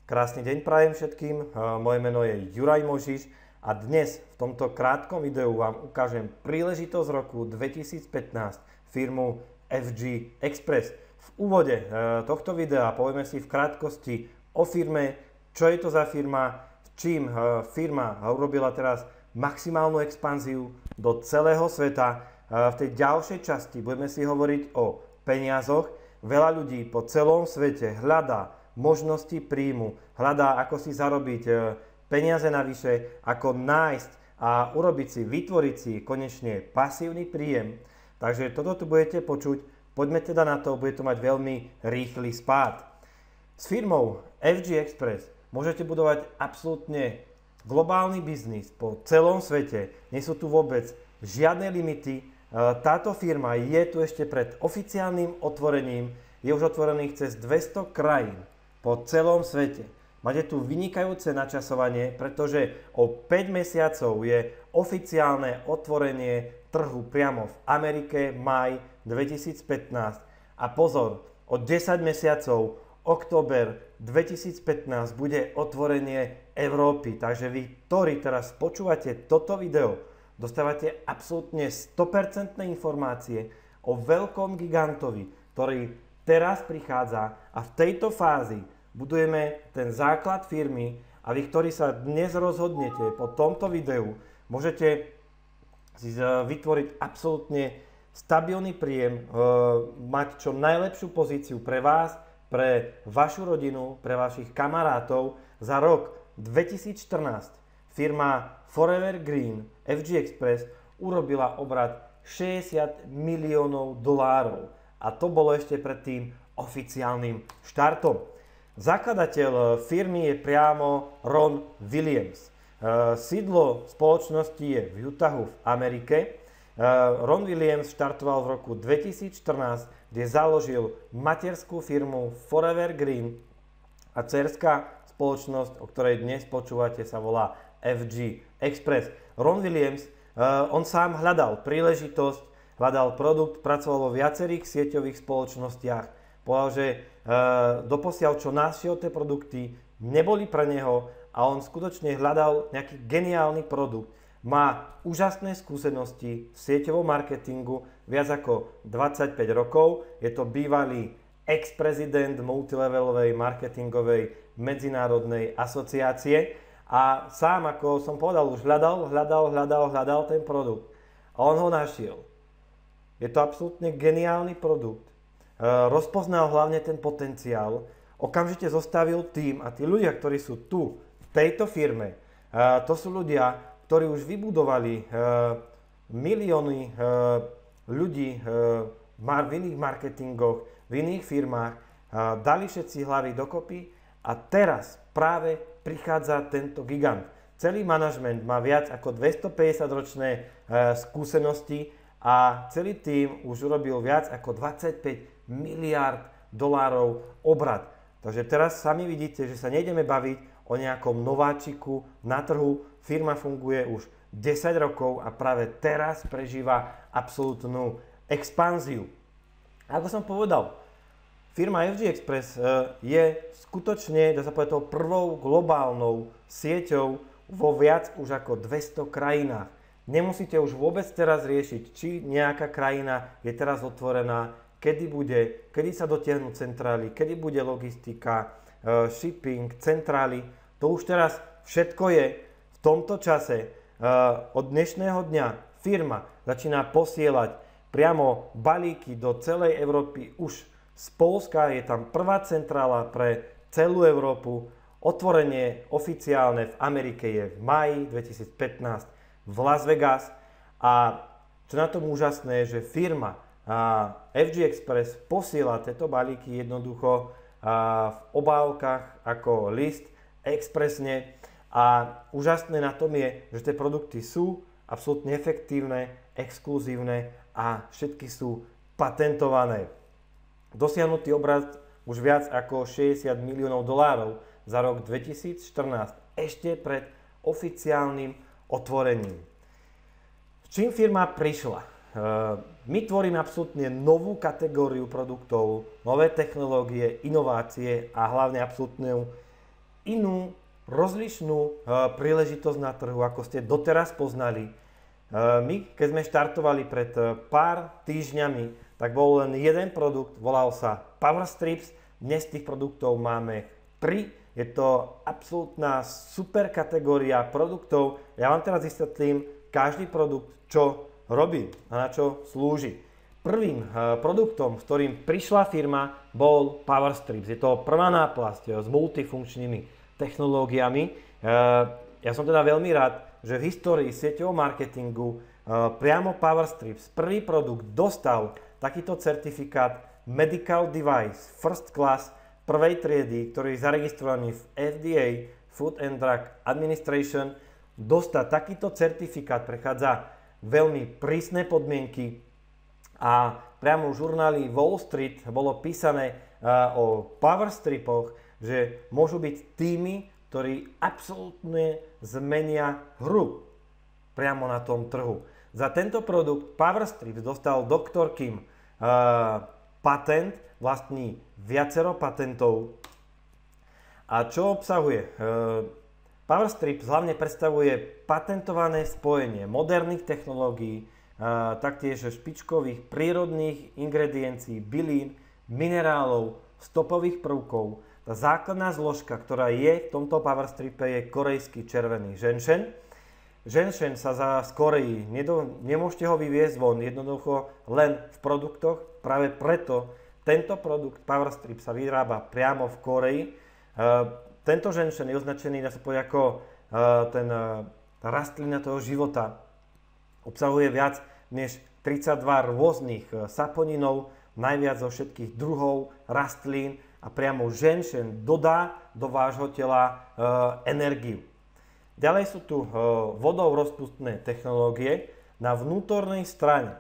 Krásny deň prajem všetkým, moje meno je Juraj Možiš a dnes v tomto krátkom videu vám ukážem príležitosť roku 2015 firmu FG Express. V úvode tohto videa povieme si v krátkosti o firme, čo je to za firma, čím firma urobila teraz maximálnu expanziu do celého sveta. V tej ďalšej časti budeme si hovoriť o peniazoch. Veľa ľudí po celom svete hľadá možnosti príjmu, hľadá, ako si zarobiť peniaze navyše, ako nájsť a urobiť si, vytvoriť si konečne pasívny príjem. Takže toto tu budete počuť, poďme teda na to, bude to mať veľmi rýchly spád. S firmou FG Express môžete budovať absolútne globálny biznis po celom svete, nie sú tu vôbec žiadne limity. Táto firma je tu ešte pred oficiálnym otvorením, je už otvorených cez 200 krajín po celom svete. Máte tu vynikajúce načasovanie, pretože o 5 mesiacov je oficiálne otvorenie trhu priamo v Amerike, maj 2015. A pozor, o 10 mesiacov, október 2015, bude otvorenie Európy. Takže vy, ktorí teraz počúvate toto video, dostávate absolútne 100% informácie o veľkom gigantovi, ktorý teraz prichádza a v tejto fázi budujeme ten základ firmy a vy, ktorí sa dnes rozhodnete po tomto videu, môžete si vytvoriť absolútne stabilný príjem, mať čo najlepšiu pozíciu pre vás, pre vašu rodinu, pre vašich kamarátov. Za rok 2014 firma Forever Green FG Express urobila obrat $60 miliónov. A to bolo ešte pred tým oficiálnym štartom. Zakladateľ firmy je priamo Ron Williams. Sídlo spoločnosti je v Utahu v Amerike. Ron Williams štartoval v roku 2014, kde založil materskú firmu Forever Green a dcerská spoločnosť, o ktorej dnes počúvate, sa volá FG Express. Ron Williams, on sám hľadal príležitosť, hľadal produkt, pracoval vo viacerých sieťových spoločnostiach. Povedal, že doposiaľ čo našiel tie produkty, neboli pre neho a on skutočne hľadal nejaký geniálny produkt. Má úžasné skúsenosti v sieťovom marketingu, viac ako 25 rokov. Je to bývalý ex-prezident multilevelovej marketingovej medzinárodnej asociácie a sám, ako som povedal, už hľadal ten produkt a on ho našiel. Je to absolútne geniálny produkt. Rozpoznal hlavne ten potenciál. Okamžite zostavil tým a tí ľudia, ktorí sú tu, v tejto firme, to sú ľudia, ktorí už vybudovali milióny ľudí v iných marketingoch, v iných firmách, dali všetci hlavy dokopy a teraz práve prichádza tento gigant. Celý manažment má viac ako 250-ročné skúsenosti a celý tím už urobil viac ako $25 miliárd obrat. Takže teraz sami vidíte, že sa nejdeme baviť o nejakom nováčiku na trhu. Firma funguje už 10 rokov a práve teraz prežíva absolútnu expanziu. Ako som povedal, firma FG Express je skutočne, dá sa povedať, tou prvou globálnou sieťou vo viac už ako 200 krajinách. Nemusíte už vôbec teraz riešiť, či nejaká krajina je teraz otvorená, kedy sa dotiahnu centrály, kedy bude logistika, shipping, centrály. To už teraz všetko je v tomto čase. Od dnešného dňa firma začína posielať priamo balíky do celej Európy. Už z Poľska je tam prvá centrála pre celú Európu. Otvorenie oficiálne v Amerike je v máji 2015 v Las Vegas a čo na tom úžasné je, že firma FG Express posiela tieto balíky jednoducho v obálkach ako list expresne a úžasné na tom je, že tie produkty sú absolútne efektívne, exkluzívne a všetky sú patentované. Dosiahnutý obrat už viac ako $60 miliónov za rok 2014 ešte pred oficiálnym otvorením. S čím firma prišla? My tvoríme absolútne novú kategóriu produktov, nové technológie, inovácie a hlavne absolútnu inú, rozlišnú príležitosť na trhu, ako ste doteraz poznali. My, keď sme štartovali pred pár týždňami, tak bol len jeden produkt, volal sa Power Strips. Dnes tých produktov máme 3. Je to absolútna super kategória produktov. Ja vám teraz vysvetlím každý produkt, čo robí a na čo slúži. Prvým produktom, s ktorým prišla firma, bol Power Strips. Je to prvá náplasť s multifunkčnými technológiami. Ja som teda veľmi rád, že v histórii sieťového marketingu priamo Power Strips, prvý produkt, dostal takýto certifikát Medical Device First Class prvej triedy, ktorý je zaregistrovaný v FDA, Food and Drug Administration. Dostať takýto certifikát prechádza veľmi prísne podmienky a priamo v žurnáli Wall Street bolo písané o Power Stripoch, že môžu byť tými, ktorí absolútne zmenia hru priamo na tom trhu. Za tento produkt Power Strips dostal Dr. Kim patent, vlastní viacero patentov. A čo obsahuje? Power Strips hlavne predstavuje patentované spojenie moderných technológií, taktiež špičkových prírodných ingrediencií, bylín, minerálov, stopových prvkov. Tá základná zložka, ktorá je v tomto Power Stripe, je korejský červený ženšen. Ženšen sa z Koreji, nemôžete ho vyviezť von, jednoducho len v produktoch. Práve preto tento produkt Power Strip sa vyrába priamo v Koreji. Tento ženšen je označený, dá sa povedať, ako tá rastlina toho života. Obsahuje viac než 32 rôznych saponinov, najviac zo všetkých druhov rastlín, a priamo ženšen dodá do vášho tela energiu. Ďalej sú tu vodou rozpustné technológie. Na vnútornej strane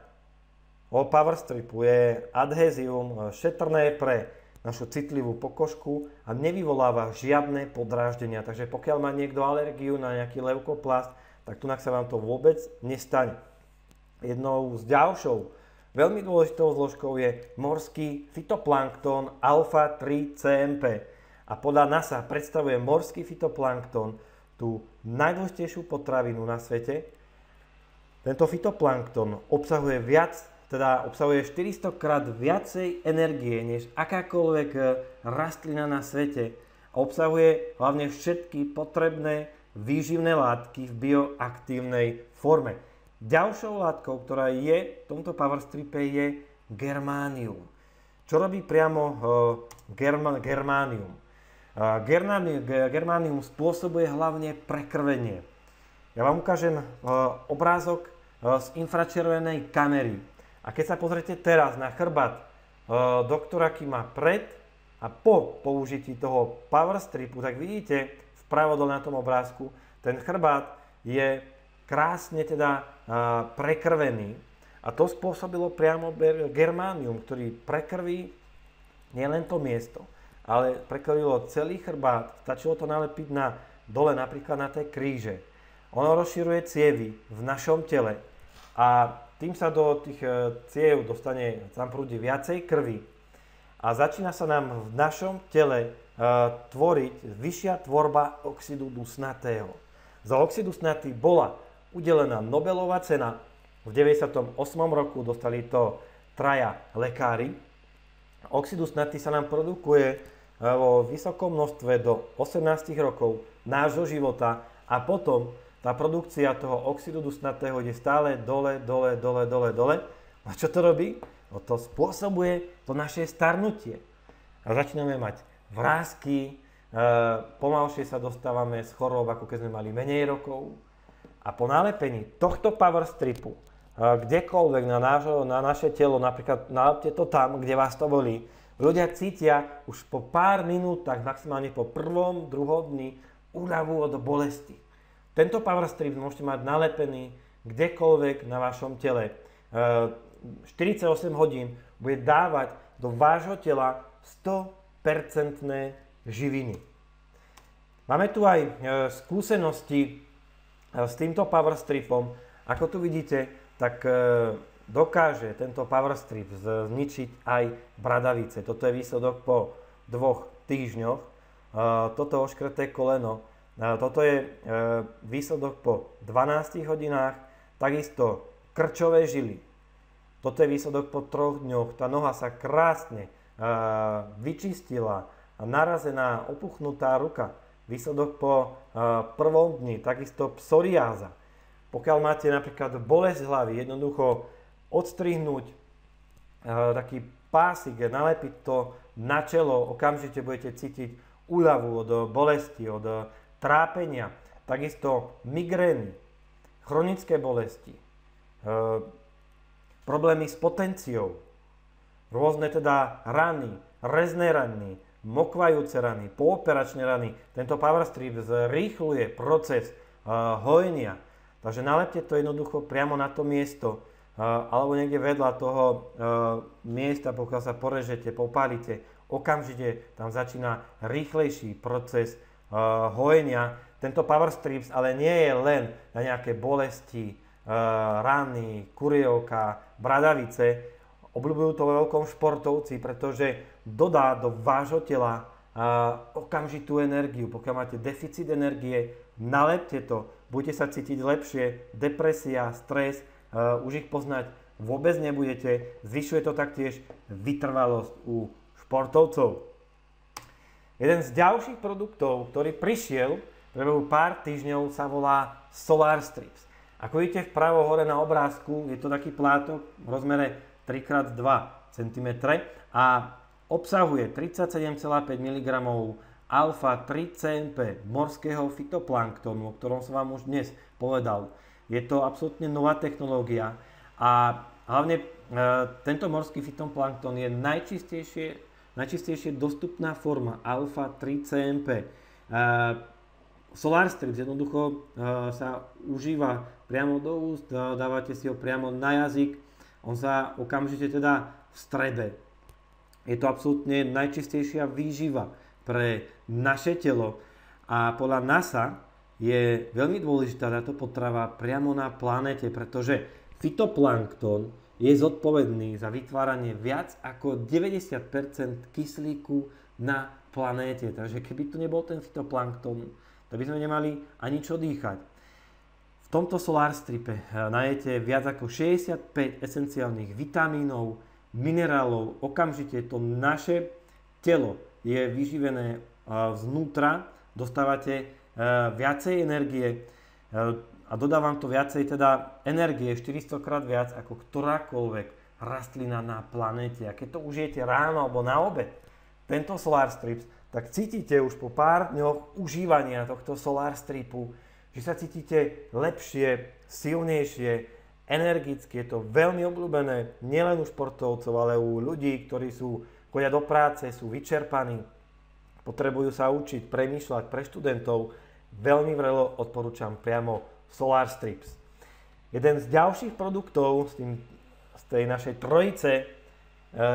Power Stripu je adhézium šetrné pre našu citlivú pokožku a nevyvoláva žiadne podráždenia. Takže pokiaľ má niekto alergiu na nejaký leukoplast, tak tu sa vám to vôbec nestane. Jednou z ďalšou veľmi dôležitou zložkou je morský fytoplankton alfa-3 CMP. A podľa NASA predstavuje morský fytoplankton tú najdôležitejšiu potravinu na svete. Tento fytoplankton obsahuje 400 krát viacej energie než akákoľvek rastlina na svete. A obsahuje hlavne všetky potrebné výživné látky v bioaktívnej forme. Ďalšou látkou, ktorá je v tomto Power Stripe, je germánium. Čo robí priamo germánium? Germánium spôsobuje hlavne prekrvenie. Ja vám ukážem obrázok z infračervenej kamery. A keď sa pozriete teraz na chrbát doktora Kima pred a po použití toho Power Stripu, tak vidíte vpravo dole na tom obrázku, ten chrbát je krásne teda prekrvený. A to spôsobilo priamo germánium, ktorý prekrví nielen to miesto, ale prekrvilo celý chrbát. Stačilo to nalepiť dole napríklad na tej kríže. Ono rozširuje cievy v našom tele a tým sa do tých ciev tam prúdi viacej krvi a začína sa nám v našom tele tvoriť vyššia tvorba oxidu dusnatého. Za oxid dusnatý bola udelená Nobelová cena. V 98. roku dostali to 3 lekári. Oxid dusnatý sa nám produkuje vo vysokom množstve do 18 rokov nášho života a potom tá produkcia toho oxidu dusnatého ide stále dole. A čo to robí? No to spôsobuje to naše starnutie. A začíname mať vrásky, pomalšie sa dostávame z chorôb, ako keď sme mali menej rokov. A po nalepení tohto Power Stripu, kdekoľvek na naše telo, napríklad nalepte to tam, kde vás to bolí, ľudia cítia už po pár minútach, maximálne po prvom, druhom dni, úľavu od bolesti. Tento Power Strip môžete mať nalepený kdekoľvek na vašom tele. 48 hodín bude dávať do vášho tela 100% živiny. Máme tu aj skúsenosti s týmto Power Stripom. Ako tu vidíte, tak dokáže tento Power Strip zničiť aj bradavice. Toto je výsledok po 2 týždňoch. toto oškreté koleno. Toto je výsledok po 12 hodinách, takisto krčové žily. Toto je výsledok po 3 dňoch. Tá noha sa krásne vyčistila a narazená, opuchnutá ruka. Výsledok po prvom dni, takisto psoriáza. Pokiaľ máte napríklad bolesť hlavy, jednoducho odstrihnúť taký pásik, nalepiť to na čelo, okamžite budete cítiť úľavu od bolesti, od trápenia. Takisto migrény, chronické bolesti, problémy s potenciou, rôzne teda rany, rezné rany, mokvajúce rany, pooperačné rany. Tento Power Strip zrýchľuje proces hojenia. Takže nalepte to jednoducho priamo na to miesto alebo niekde vedľa toho miesta, pokiaľ sa porežete, popálite. Okamžite tam začína rýchlejší proces hojenia. Tento Power Strips ale nie je len na nejaké bolesti, rany, kurievka, bradavice. Obľúbujú to vo veľkom športovci, pretože dodá do vášho tela okamžitú energiu. Pokiaľ máte deficit energie, nalepte to, budete sa cítiť lepšie, depresia, stres, už ich poznať vôbec nebudete. Zvyšuje to taktiež vytrvalosť u športovcov. Jeden z ďalších produktov, ktorý prišiel prebehu pár týždňov, sa volá Solar Strips. Ako vidíte vpravo hore na obrázku, je to taký plátok v rozmere 3x2 cm a obsahuje 37,5 mg alfa-3 CNP morského fytoplanktonu, o ktorom som vám už dnes povedal. Je to absolútne nová technológia a hlavne tento morský fytoplankton je najčistejšie dostupná forma alfa-3 CNP. Solar Strips jednoducho sa užíva priamo do úst, dávate si ho priamo na jazyk. On sa okamžite teda vstrebe. Je to absolútne najčistejšia výživa pre naše telo a podľa NASA je veľmi dôležitá táto potrava priamo na planéte, pretože fytoplankton je zodpovedný za vytváranie viac ako 90% kyslíku na planéte. Takže keby tu nebol ten fytoplankton, tak by sme nemali ani čo dýchať. V tomto Solar Stripe nájdete viac ako 65 esenciálnych vitamínov, minerálov. Okamžite to naše telo je vyživené znútra, dostávate viacej energie a dodávam to viacej teda energie 400 krát viac ako ktorákoľvek rastlina na planéte. A keď to užijete ráno alebo na obed, tento Solar Strips, tak cítite už po pár dňoch užívania tohto Solar Stripu, že sa cítite lepšie, silnejšie, energicky. Je to veľmi obľúbené nielen u športovcov, ale u ľudí, ktorí chodia do práce, sú vyčerpaní, potrebujú sa učiť, premýšľať, pre študentov. Veľmi vrelo odporúčam priamo Solar Strips. Jeden z ďalších produktov z tej našej trojice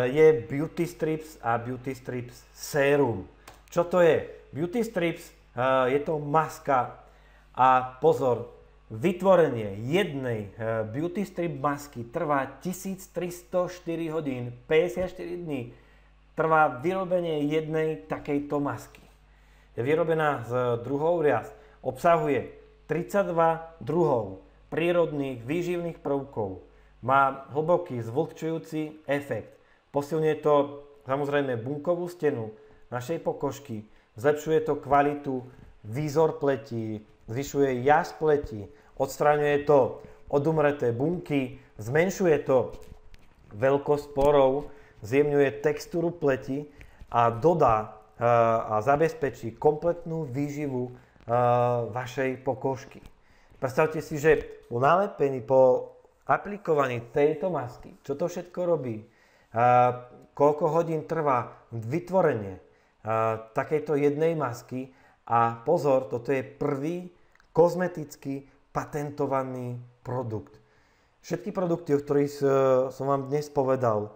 je Beauty Strips a Beauty Strips Serum. Čo to je? Beauty Strips je to maska. A pozor, vytvorenie jednej Beauty Strip masky trvá 1304 hodín, 54 dní. Trvá vyrobenie jednej takejto masky. Je vyrobená z druhov rias. Obsahuje 32 druhov prírodných výživných prvkov. Má hlboký zvlhčujúci efekt. Posilňuje to samozrejme bunkovú stenu našej pokožky. Zlepšuje to kvalitu, výzor pleti, zvyšuje jas pleti, odstraňuje to odumreté bunky, zmenšuje to veľkosť porov, zjemňuje textúru pleti a dodá a zabezpečí kompletnú výživu vašej pokožky. Predstavte si, že po nalepení, po aplikovaní tejto masky, čo to všetko robí, koľko hodín trvá vytvorenie takejto jednej masky. A pozor, toto je prvý kozmetický patentovaný produkt. Všetky produkty, o ktorých som vám dnes povedal,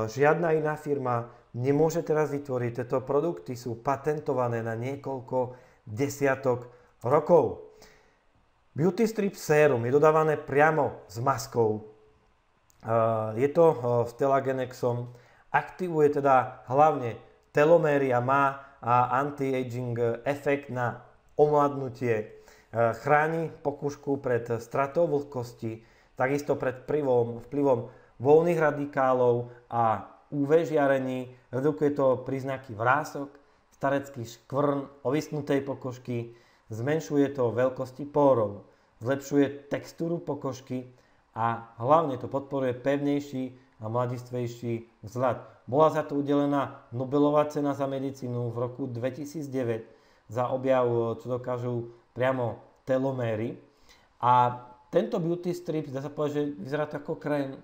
žiadna iná firma nemôže teraz vytvoriť. Tieto produkty sú patentované na niekoľko desiatok rokov. Beauty Strip Serum je dodávané priamo s maskou. Je to s Telagenexom. Aktivuje teda hlavne teloméry a má a anti-aging efekt na omladnutie, chráni pokožku pred stratou vlhkosti, takisto pred vplyvom voľných radikálov a UV žiarení, redukuje to príznaky vrások, starecký škvrn, ovisnutej pokožky, zmenšuje to veľkosti pórov, zlepšuje textúru pokožky a hlavne to podporuje pevnejší a mladistvejší vzhľad. Bola za to udelená Nobelová cena za medicínu v roku 2009 za objav, čo dokážu priamo teloméry. A tento beauty strip, dá sa povedať, že vyzerá to ako krém,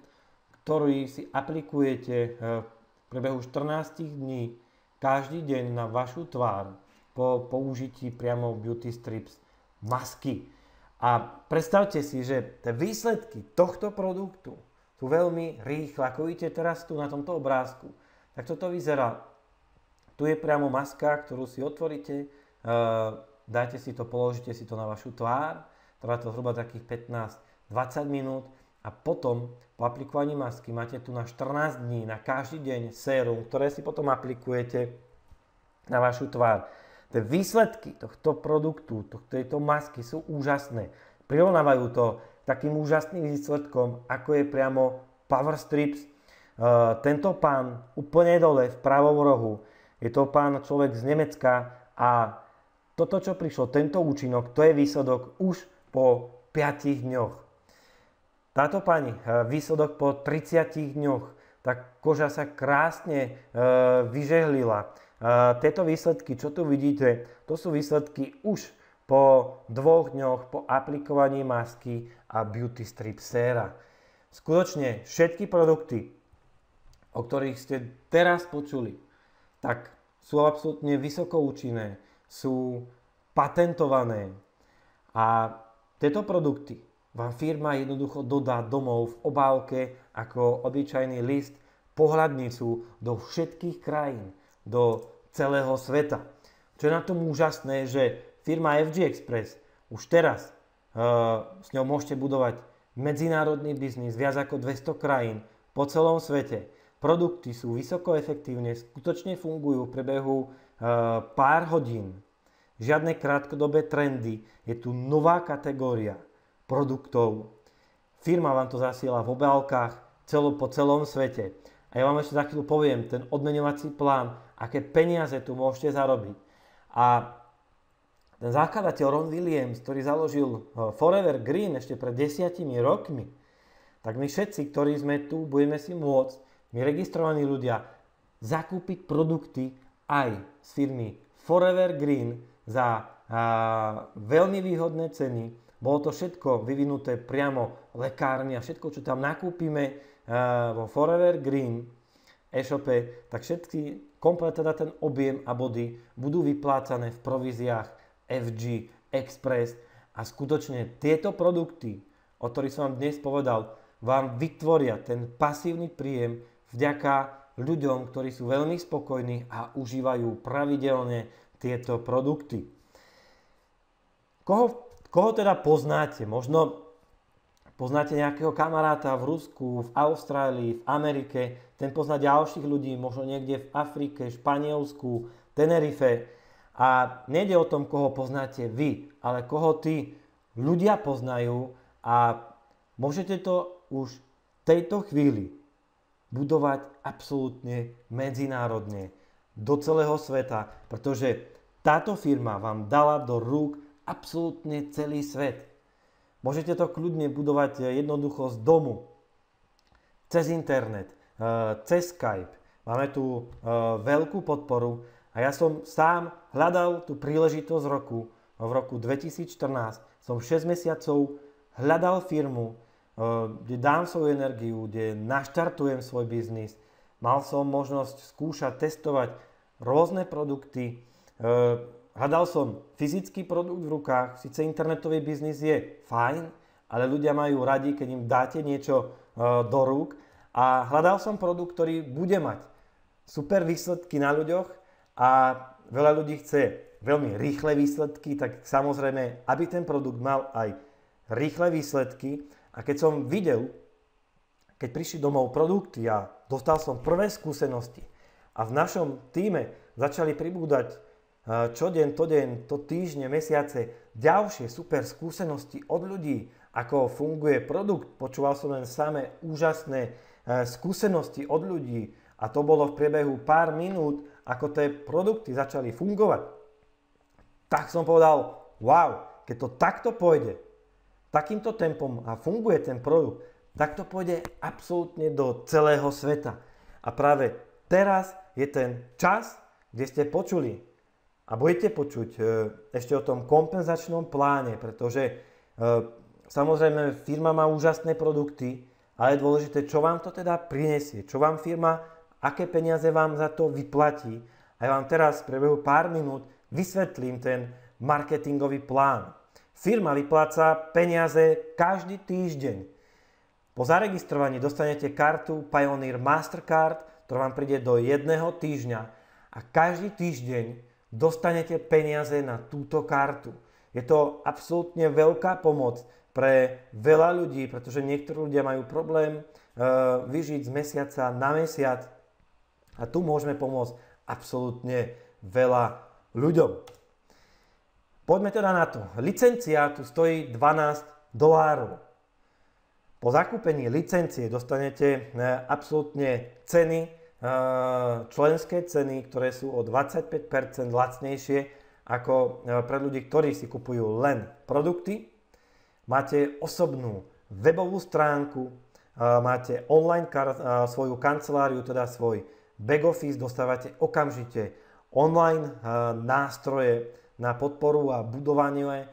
ktorý si aplikujete v priebehu 14 dní každý deň na vašu tvár po použití priamo beauty strips masky. A predstavte si, že tie výsledky tohto produktu sú veľmi rýchle. Ako vidíte teraz tu na tomto obrázku, tak toto vyzerá. Tu je priamo maska, ktorú si otvoríte, dáte si to, položíte si to na vašu tvár, trvá to zhruba takých 15-20 minút a potom po aplikovaní masky máte tu na 14 dní, na každý deň sérum, ktoré si potom aplikujete na vašu tvár. Tie výsledky tohto produktu, tejto masky sú úžasné. Prirovnávajú to takým úžasným výsledkom, ako je priamo Power Strips. Tento pán úplne dole v pravom rohu, je to pán človek z Nemecka a toto, čo prišlo, tento účinok, to je výsledok už po 5 dňoch. Táto pani, výsledok po 30 dňoch, tak koža sa krásne vyžehlila. Tieto výsledky, čo tu vidíte, to sú výsledky už po 2 dňoch po aplikovaní masky a beauty strip séra. Skutočne všetky produkty, o ktorých ste teraz počuli, tak sú absolútne vysoko účinné, sú patentované a tieto produkty vám firma jednoducho dodá domov v obálke ako obyčajný list, pohľadnicu do všetkých krajín, do celého sveta. Čo je na tom úžasné, že firma FG Express už teraz s ňou môžete budovať medzinárodný biznis, viac ako 200 krajín po celom svete. Produkty sú vysoko efektívne, skutočne fungujú v priebehu pár hodín. Žiadne krátkodobé trendy, je tu nová kategória produktov. Firma vám to zasiela v obálkach po celom svete. A ja vám ešte za chvíľu poviem ten odmenovací plán, aké peniaze tu môžete zarobiť. A ten zakladateľ Ron Williams, ktorý založil Forever Green ešte pred 10 rokmi, tak my všetci, ktorí sme tu, budeme si môcť, my registrovaní ľudia, zakúpiť produkty aj z firmy Forever Green za veľmi výhodné ceny. Bolo to všetko vyvinuté priamo v lekárni a všetko, čo tam nakúpime vo Forever Green e-shope, tak všetky, komplet teda ten objem a body budú vyplácané v províziách FG Express a skutočne tieto produkty, o ktorých som vám dnes povedal, vám vytvoria ten pasívny príjem vďaka ľuďom, ktorí sú veľmi spokojní a užívajú pravidelne tieto produkty. Koho teda poznáte? Možno poznáte nejakého kamaráta v Rusku, v Austrálii, v Amerike, ten pozná ďalších ľudí, možno niekde v Afrike, Španielsku, Tenerife. A nejde o tom, koho poznáte vy, ale koho tí ľudia poznajú a môžete to už v tejto chvíli budovať absolútne medzinárodne do celého sveta, pretože táto firma vám dala do rúk absolútne celý svet. Môžete to kľudne budovať jednoducho z domu, cez internet, cez Skype. Máme tu veľkú podporu a ja som sám hľadal tú príležitosť roku. V roku 2014 som 6 mesiacov hľadal firmu, kde dám svoju energiu, kde naštartujem svoj biznis. Mal som možnosť skúšať, testovať rôzne produkty. Hľadal som fyzický produkt v rukách, síce internetový biznis je fajn, ale ľudia majú radi, keď im dáte niečo do rúk. A hľadal som produkt, ktorý bude mať super výsledky na ľuďoch a veľa ľudí chce veľmi rýchle výsledky, tak samozrejme, aby ten produkt mal aj rýchle výsledky. A keď som videl, keď prišli domov produkty a dostal som prvé skúsenosti a v našom tíme začali pribúdať čo deň, to týždne, mesiace, ďalšie super skúsenosti od ľudí, ako funguje produkt. Počúval som len samé úžasné skúsenosti od ľudí a to bolo v priebehu pár minút, ako tie produkty začali fungovať. Tak som povedal, wow, keď to takto pôjde, takýmto tempom a funguje ten produkt, tak to pôjde absolútne do celého sveta. A práve teraz je ten čas, kde ste počuli a budete počuť ešte o tom kompenzačnom pláne, pretože samozrejme firma má úžasné produkty, ale je dôležité, čo vám to teda prinesie, čo vám firma, aké peniaze vám za to vyplatí. A ja vám teraz v priebehu pár minút vysvetlím ten marketingový plán. Firma vypláca peniaze každý týždeň. Po zaregistrovaní dostanete kartu Pioneer Mastercard, ktorá vám príde do 1 týždňa a každý týždeň dostanete peniaze na túto kartu. Je to absolútne veľká pomoc pre veľa ľudí, pretože niektorí ľudia majú problém vyžiť z mesiaca na mesiac a tu môžeme pomôcť absolútne veľa ľuďom. Poďme teda na to. Licencia tu stojí $12. Po zakúpení licencie dostanete absolútne ceny, členské ceny, ktoré sú o 25% lacnejšie ako pre ľudí, ktorí si kupujú len produkty. Máte osobnú webovú stránku, máte online svoju kanceláriu, teda svoj back office, dostávate okamžite online nástroje na podporu a budovanie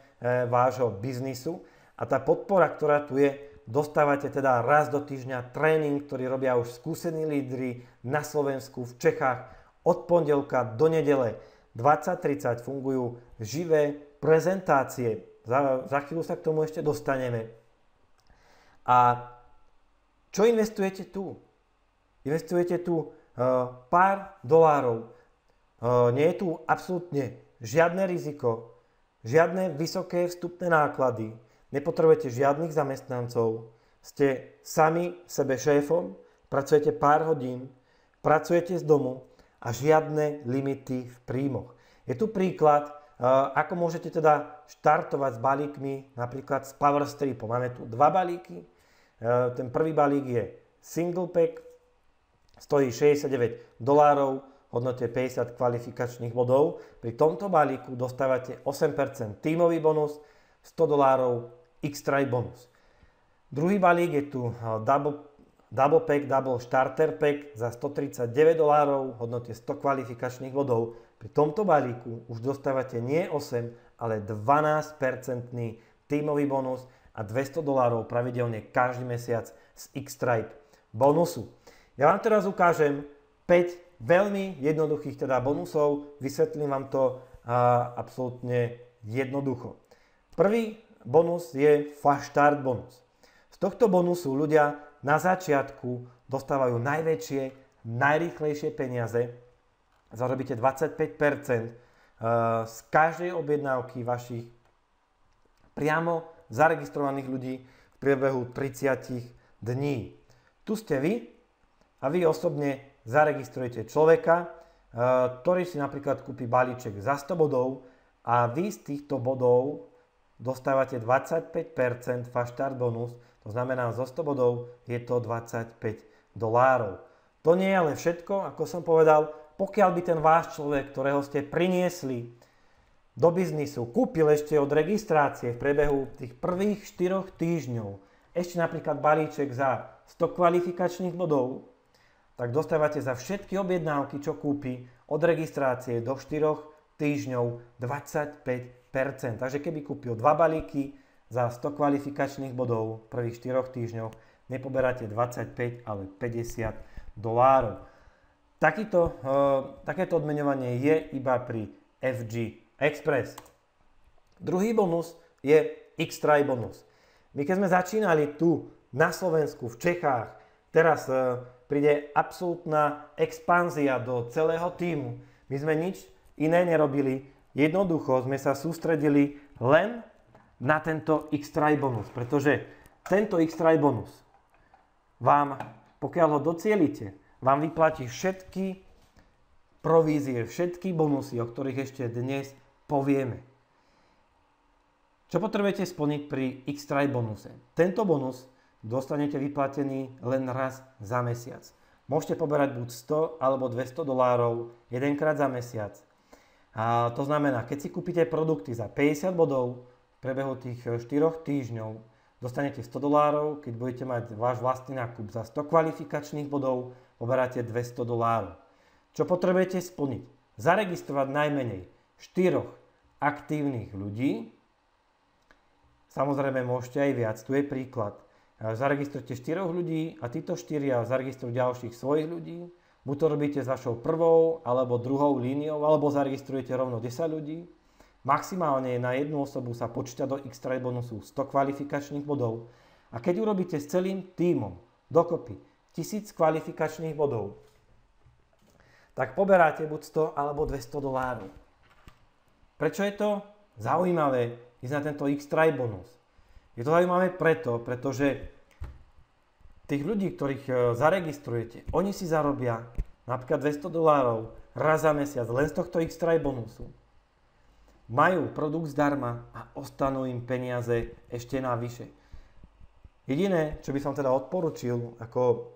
vášho biznisu. A tá podpora, ktorá tu je, dostávate teda raz do týždňa tréning, ktorý robia už skúsení lídri na Slovensku, v Čechách. Od pondelka do nedele 20:30 fungujú živé prezentácie. Za chvíľu sa k tomu ešte dostaneme. A čo investujete tu? Investujete tu pár dolárov. Nie je tu absolútne žiadne riziko, žiadne vysoké vstupné náklady. Nepotrebujete žiadnych zamestnancov, ste sami sebe šéfom, pracujete pár hodín, pracujete z domu a žiadne limity v príjmoch. Je tu príklad, ako môžete teda štartovať s balíkmi, napríklad s Powerstripom. Máme tu 2 balíky, ten prvý balík je single pack, stojí $69, hodnote 50 kvalifikačných bodov. Pri tomto balíku dostávate 8% tímový bonus, $100 X-Tribe bonus. Druhý balík je tu Double Pack, Double Starter Pack za $139, hodnote 100 kvalifikačných bodov. Pri tomto balíku už dostávate nie 8, ale 12% tímový bonus a $200 pravidelne každý mesiac z X-Tribe bonusu. Ja vám teraz ukážem 5 veľmi jednoduchých teda bonusov, vysvetlím vám to absolútne jednoducho. Prvý bonus je Fast Start bonus. Z tohto bonusu ľudia na začiatku dostávajú najväčšie, najrýchlejšie peniaze. Zarobíte 25% z každej objednávky vašich priamo zaregistrovaných ľudí v priebehu 30 dní. Tu ste vy a vy osobne zaregistrujete človeka, ktorý si napríklad kúpi balíček za 100 bodov a vy z týchto bodov dostávate 25% Fast Start bonus, to znamená zo 100 bodov je to $25. To nie je ale všetko, ako som povedal, pokiaľ by ten váš človek, ktorého ste priniesli do biznisu, kúpil ešte od registrácie v priebehu tých prvých 4 týždňov ešte napríklad balíček za 100 kvalifikačných bodov, tak dostávate za všetky objednávky, čo kúpi od registrácie do 4 týždňov 25%. Takže keby kúpil 2 balíky za 100 kvalifikačných bodov v prvých 4 týždňoch, nepoberáte 25, ale $50. Takéto odmeňovanie je iba pri FG Express. Druhý bonus je X-Tribe bonus. My keď sme začínali tu na Slovensku, v Čechách, teraz príde absolútna expanzia do celého tímu. My sme nič iné nerobili, jednoducho sme sa sústredili len na tento X-Tribe bonus, pretože tento X-Tribe bonus vám, pokiaľ ho docielite, vám vyplatí všetky provízie, všetky bonusy, o ktorých ešte dnes povieme. Čo potrebujete splniť pri X-Try bonuse? Tento bonus dostanete vyplatený len raz za mesiac. Môžete poberať buď 100 alebo $200 jedenkrát za mesiac. A to znamená, keď si kúpite produkty za 50 bodov v priebehu tých 4 týždňov, dostanete $100, keď budete mať váš vlastný nákup za 100 kvalifikačných bodov, poberáte $200. Čo potrebujete splniť? Zaregistrovať najmenej 4 aktívnych ľudí. Samozrejme môžete aj viac, tu je príklad. Zaregistrujte 4 ľudí a títo 4 zaregistrujú ďalších svojich ľudí. Buď to robíte s vašou prvou alebo druhou líniou, alebo zaregistrujete rovno 10 ľudí. Maximálne na jednu osobu sa počíta do X-Try bonusu 100 kvalifikačných bodov. A keď urobíte s celým tímom dokopy 1000 kvalifikačných bodov, tak poberáte buď 100 alebo $200. Prečo je to zaujímavé ísť na tento X-Try bonus? Je to zaujímavé pretože tých ľudí, ktorých zaregistrujete, oni si zarobia napríklad $200 raz za mesiac len z tohto X-Try bonusu. Majú produkt zdarma a ostanú im peniaze ešte navyše. Jediné, čo by som teda odporučil ako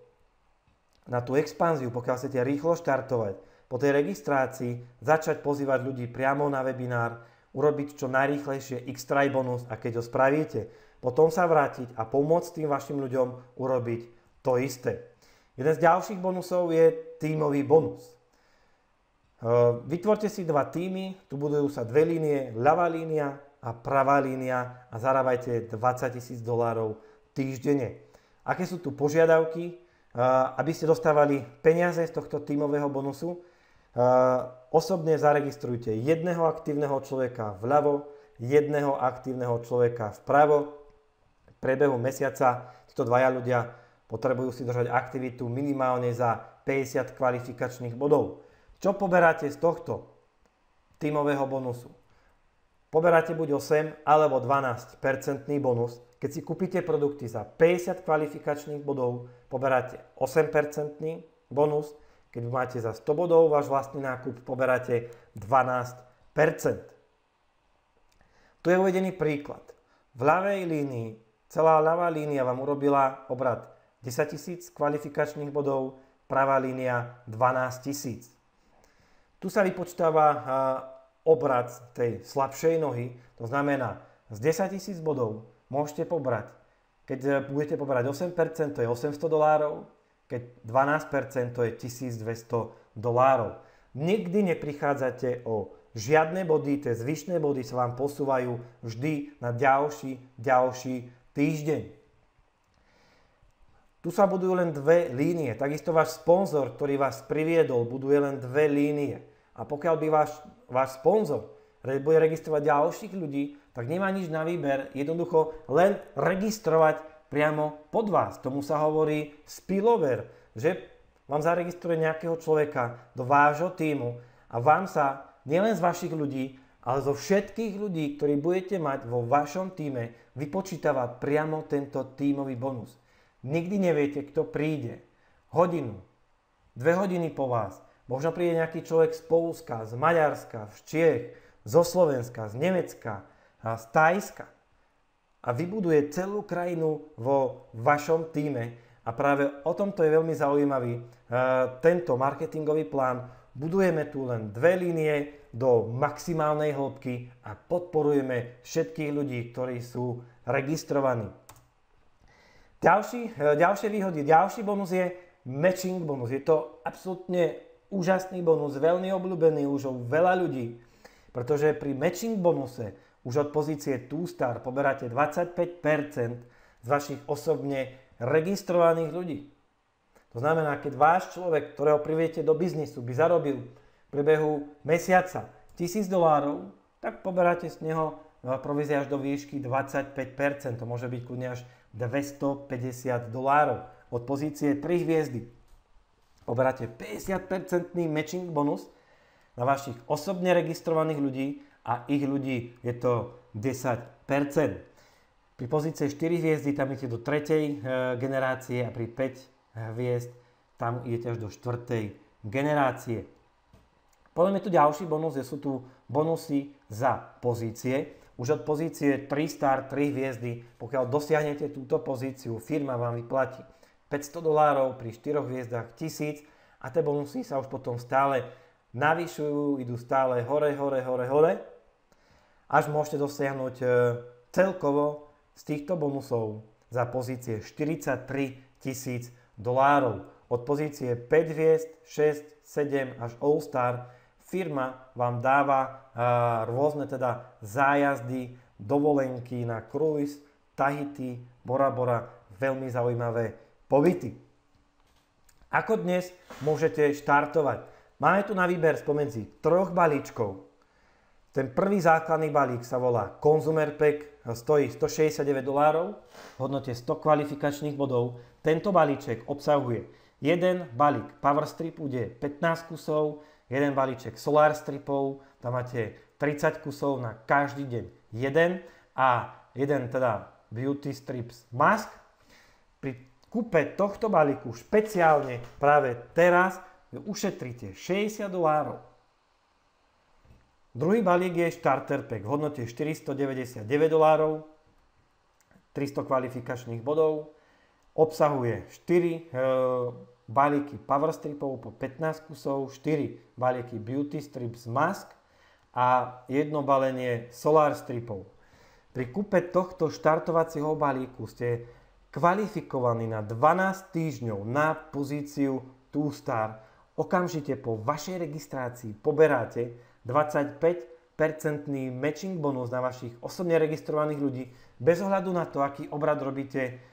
na tú expanziu, pokiaľ chcete rýchlo štartovať, po tej registrácii začať pozývať ľudí priamo na webinár, urobiť čo najrýchlejšie X-Try bonus a keď ho spravíte, potom sa vrátiť a pomôcť tým vašim ľuďom urobiť to isté. Jeden z ďalších bonusov je tímový bonus. Vytvorte si 2 tímy, tu budujú sa 2 línie, ľavá línia a pravá línia a zarábajte $20,000 týždenne. Aké sú tu požiadavky, aby ste dostávali peniaze z tohto tímového bonusu? Osobne zaregistrujte jedného aktívneho človeka vľavo, jedného aktívneho človeka vpravo. V priebehu mesiaca títo 2 ľudia potrebujú si držať aktivitu minimálne za 50 kvalifikačných bodov. Čo poberáte z tohto tímového bonusu? Poberáte buď 8 alebo 12% bonus. Keď si kúpite produkty za 50 kvalifikačných bodov, poberáte 8% bonus. Keď máte za 100 bodov váš vlastný nákup, poberáte 12%. Tu je uvedený príklad. V ľavej línii, celá ľavá línia vám urobila obrat 10 000 kvalifikačných bodov, pravá línia 12 000. Tu sa vypočítava obrat tej slabšej nohy, to znamená z 10 000 bodov môžete pobrať. Keď budete pobrať 8%, to je $800, keď 12%, to je $1,200. Nikdy neprichádzate o žiadne body, tie zvyšné body sa vám posúvajú vždy na ďalší týždeň. Tu sa budujú len 2 línie, takisto váš sponzor, ktorý vás priviedol, buduje len 2 línie. A pokiaľ by váš sponzor bude registrovať ďalších ľudí, tak nemá nič na výber, jednoducho len registrovať priamo pod vás. Tomu sa hovorí spillover, že vám zaregistruje nejakého človeka do vášho tímu a vám sa nielen z vašich ľudí, ale zo všetkých ľudí, ktorí budete mať vo vašom tíme, vypočítava priamo tento tímový bonus. Nikdy neviete, kto príde. Hodinu, 2 hodiny po vás. Možno príde nejaký človek z Poľska, z Maďarska, z Čiech, zo Slovenska, z Nemecka, z Thajska. A vybuduje celú krajinu vo vašom tíme. A práve o tomto je veľmi zaujímavý tento marketingový plán. Budujeme tu len 2 línie do maximálnej hĺbky a podporujeme všetkých ľudí, ktorí sú registrovaní. Ďalšie výhody, ďalší bonus je matching bonus. Je to absolútne úžasný bonus, veľmi obľúbený už u veľa ľudí, pretože pri matching bonuse už od pozície 2-star poberáte 25% z vašich osobne registrovaných ľudí. To znamená, keď váš človek, ktorého priviete do biznisu, by zarobil v priebehu mesiaca $1,000, tak poberáte z neho provízia až do výšky 25%. To môže byť kľudne až $250 od pozície 3 hviezdy. Poberáte 50% matching bonus na vašich osobne registrovaných ľudí a ich ľudí je to 10%. Pri pozícii 4 hviezdy tam idete do 3. generácie a pri 5 hviezd tam idete až do 4. generácie. Potom je tu ďalší bonus, sú tu bonusy za pozície. Už od pozície 3 star, 3 hviezdy, pokiaľ dosiahnete túto pozíciu, firma vám vyplatí $500, pri 4 hviezdach 1000 a tie bonusy sa už potom stále navyšujú, idú stále hore, až môžete dosiahnuť celkovo z týchto bonusov za pozície $43,000. Od pozície 5 hviezd, 6, 7 až All Star firma vám dáva rôzne teda zájazdy, dovolenky na cruise, Tahiti, Bora Bora, veľmi zaujímavé pobyty. Ako dnes môžete štartovať? Máme tu na výber spomedzi 3 balíčkov. Ten prvý základný balík sa volá Consumer Pack, stojí $169, v hodnote 100 kvalifikačných bodov. Tento balíček obsahuje jeden balík Power Stripu, kde je 15 kusov, jeden balíček Solar Stripov, tam máte 30 kusov na každý deň jeden a jeden teda Beauty Strips Mask. Pri kúpe tohto balíku špeciálne práve teraz ušetríte $60. Druhý balík je Starter Pack v hodnote $499, 300 kvalifikačných bodov, obsahuje 4 balíky Power Stripov po 15 kusov, 4 balíky Beauty Strips Mask a jedno balenie Solar Stripov. Pri kúpe tohto štartovacieho balíku ste kvalifikovaní na 12 týždňov na pozíciu 2 Star. Okamžite po vašej registrácii poberáte 25% matching bonus na vašich osobne registrovaných ľudí bez ohľadu na to, aký obrad robíte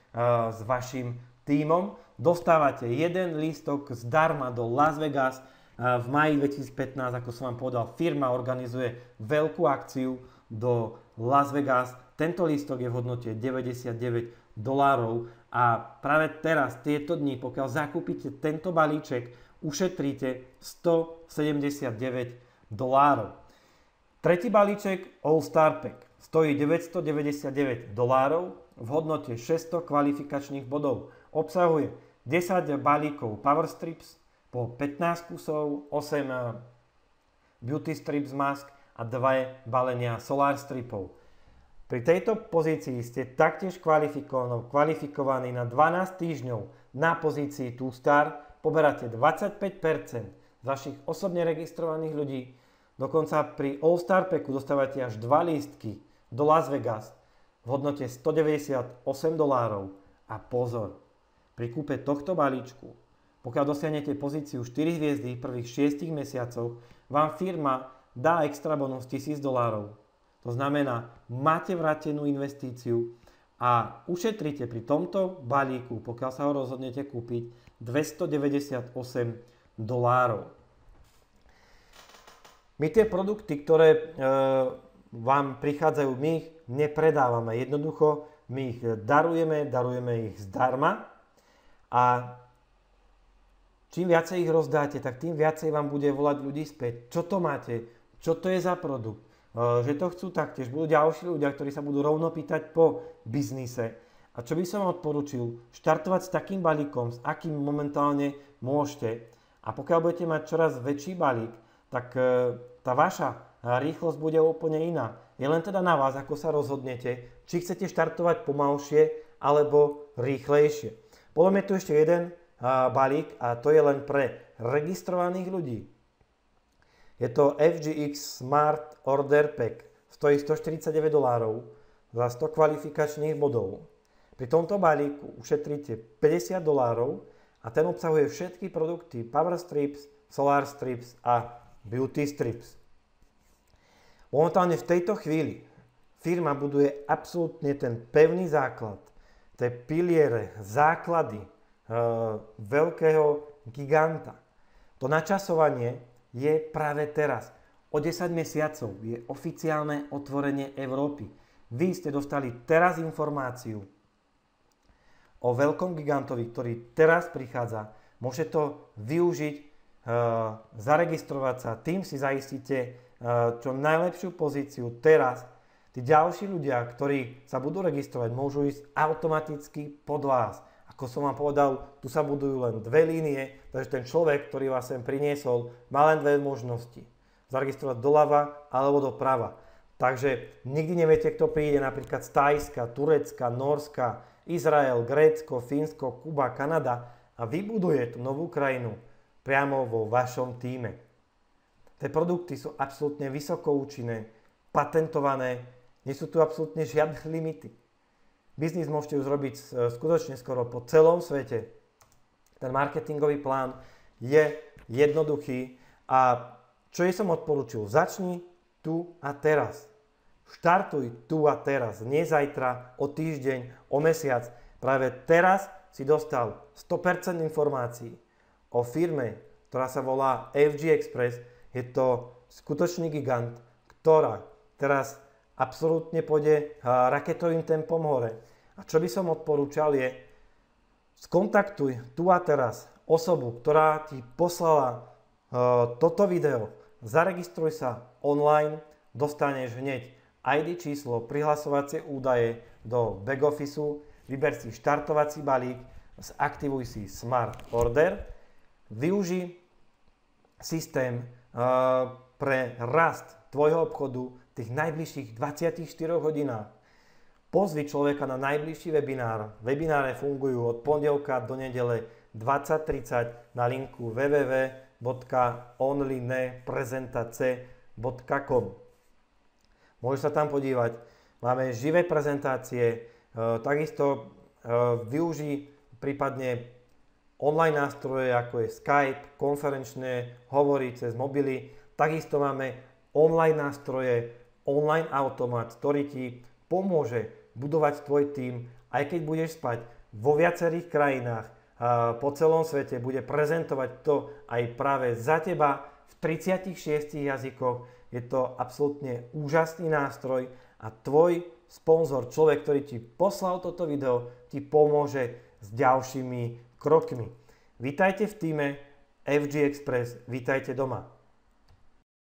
s vašim tímom. Dostávate jeden lístok zdarma do Las Vegas v máji 2015, ako som vám povedal, firma organizuje veľkú akciu do Las Vegas. Tento lístok je v hodnote $99 a práve teraz, tieto dni, pokiaľ zakúpite tento balíček, ušetríte $179. Tretí balíček All Star Pack stojí $999 v hodnote 600 kvalifikačných bodov. Obsahuje 10 balíkov Power Strips po 15 kusov, 8 Beauty Strips Mask a 2 balenia Solar Stripov. Pri tejto pozícii ste taktiež kvalifikovaní na 12 týždňov na pozícii 2 Star, poberáte 25% z vašich osobne registrovaných ľudí, dokonca pri All Star Packu dostávate až 2 lístky do Las Vegas v hodnote $198 a pozor, pri kúpe tohto balíčku, pokiaľ dosiahnete pozíciu 4 hviezdy v prvých 6 mesiacoch, vám firma dá extra bonus $1000. To znamená, máte vrátenú investíciu a ušetríte pri tomto balíku, pokiaľ sa ho rozhodnete kúpiť, $298. My tie produkty, ktoré vám prichádzajú, my ich nepredávame. Jednoducho, my ich darujeme ich zdarma a čím viacej ich rozdáte, tak tým viacej vám bude volať ľudí späť. Čo to máte? Čo to je za produkt? Že to chcú taktiež. Budú ďalší ľudia, ktorí sa budú rovno pýtať po biznise. A čo by som vám odporučil? Štartovať s takým balíkom, s akým momentálne môžete. A pokiaľ budete mať čoraz väčší balík, tak tá vaša rýchlosť bude úplne iná. Je len teda na vás, ako sa rozhodnete, či chcete štartovať pomalšie alebo rýchlejšie. Potom je tu ešte jeden balík a to je len pre registrovaných ľudí. Je to FGX Smart Order Pack. Stojí $149 za 100 kvalifikačných bodov. Pri tomto balíku ušetríte $50 a ten obsahuje všetky produkty Power Strips, Solar Strips a Beauty Strips. Momentálne v tejto chvíli firma buduje absolútne ten pevný základ, tie piliere, základy veľkého giganta. To načasovanie je práve teraz. O 10 mesiacov je oficiálne otvorenie Európy. Vy ste dostali teraz informáciu o veľkom gigantovi, ktorý teraz prichádza. Môžete to využiť, zaregistrovať sa, tým si zaistíte čo najlepšiu pozíciu teraz. Tí ďalší ľudia, ktorí sa budú registrovať, môžu ísť automaticky pod vás. Ako som vám povedal, tu sa budujú len 2 línie, takže ten človek, ktorý vás sem priniesol, má len 2 možnosti. zaregistrovať doľava alebo doprava. Takže nikdy neviete, kto príde napríklad z Thajska, Turecka, Nórska, Izrael, Grécko, Fínsko, Kuba, Kanada a vybuduje tú novú krajinu priamo vo vašom tíme. Tie produkty sú absolútne vysokoučinné, patentované, nie sú tu absolútne žiadne limity. Biznis môžete už robiť skutočne skoro po celom svete. Ten marketingový plán je jednoduchý a čo som odporúčil? Začni tu a teraz. Štartuj tu a teraz, nie zajtra, o týždeň, o mesiac. Práve teraz si dostal 100% informácií o firme, ktorá sa volá FG Express. Je to skutočný gigant, ktorá teraz absolútne pôjde raketovým tempom hore. A čo by som odporúčal je, skontaktuj tu a teraz osobu, ktorá ti poslala toto video. Zaregistruj sa online, dostaneš hneď ID číslo, prihlasovacie údaje do back officeu, vyber si štartovací balík, zaktivuj si Smart Order, využij systém pre rast tvojho obchodu v tých najbližších 24 hodinách. Pozvi človeka na najbližší webinár. Webináre fungujú od pondelka do nedele 20:30 na linku www.onlinepresentace.com. Môžeš sa tam podívať. Máme živé prezentácie, takisto využij prípadne online nástroje, ako je Skype, konferenčné hovory cez mobily. Takisto máme online nástroje, online automat, ktorý ti pomôže budovať tvoj tím, aj keď budeš spať vo viacerých krajinách po celom svete, bude prezentovať to aj práve za teba v 36 jazykoch. Je to absolútne úžasný nástroj a tvoj sponzor, človek, ktorý ti poslal toto video, ti pomôže s ďalšími krokmi. Vítajte v tíme FG Express, vítajte doma.